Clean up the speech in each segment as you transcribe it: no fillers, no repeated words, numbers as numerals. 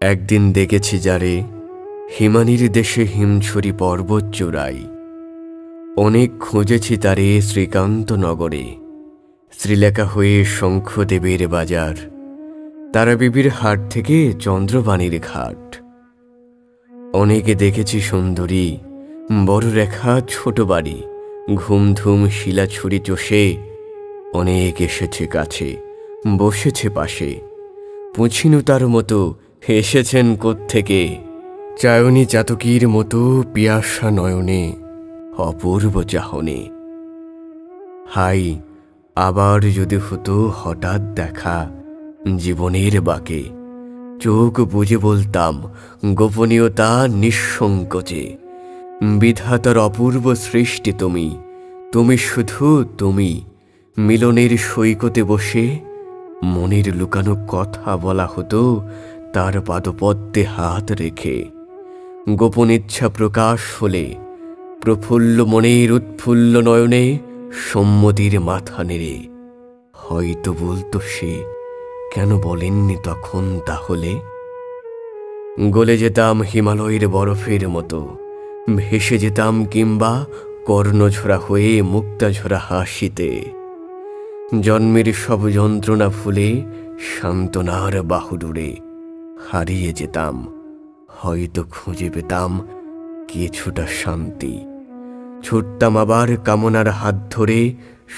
একদিন দেখেছি যারে হিমানির দেশে হিমছড়ি পর্বত চূড়াই। অনেক খুঁজেছি তারে শ্রীকান্ত নগরে, শ্রীলেখা হয়ে শঙ্খদেবের বাজার, তারা বিবির হাট থেকে চন্দ্রবাণীর ঘাট। অনেকে দেখেছি সুন্দরী, বড় রেখা ছোট বাড়ি, ঘুমধুম শিলা ছুরি চষে। অনেক এসেছে কাছে, বসেছে পাশে, পুছিনু তার মতো এসেছেন কোত্থেকে। চায়নি চাতকীর মতো পিয়াসা নয়নে, অপূর্ব চাহনে। হাই, আবার যদি হতো হঠাৎ দেখা জীবনের বাঁকে, চোখ বুজে বলতাম গোপনীয়তা নিঃসংকোচে। বিধাতার অপূর্ব সৃষ্টি তুমি, তুমি শুধু তুমি। মিলনের সৈকতে বসে মনের লুকানো কথা বলা হতো তার পাদপদ্মে হাত রেখে। গোপন ইচ্ছা প্রকাশ হলে প্রফুল্ল মনের উৎফুল্ল নয়নে সম্মতির মাথা নেড়ে হয়তো বলতো সে, কেন বলেননি তখন তাহলে। গলে যেতাম হিমালয়ের বরফের মতো, ভেসে যেতাম কিংবা কর্ণঝরা হয়ে মুক্তাঝরা হাসিতে। জন্মের সব যন্ত্রণা ভুলে সান্ত্বনার বাহুডোরে হারিয়ে যেতাম, হয়তো খুঁজে পেতাম কিছুটা শান্তি। ছুটতাম আবার কামনার হাত ধরে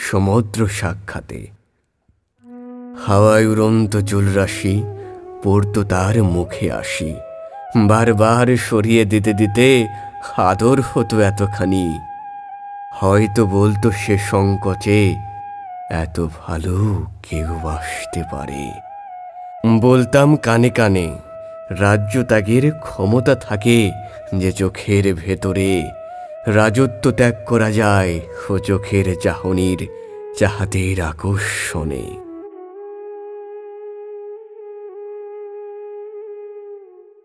সমুদ্র সাক্ষাতে। হাওয়ায় উড়ন্ত চুলরাশি পড়তো তার মুখে আসি, বারবার সরিয়ে দিতে দিতে আদর হতো এতখানি। হয়তো বলতো সে সংকোচে, এত ভালো কেউ আসতে পারে। বলতাম কানে কানে, রাজ্য ত্যাগের ক্ষমতা থাকে যে চোখের ভেতরে। রাজত্ব ত্যাগ করা যায় ও চোখের চাহনির চাহাতের আকর্ষণে।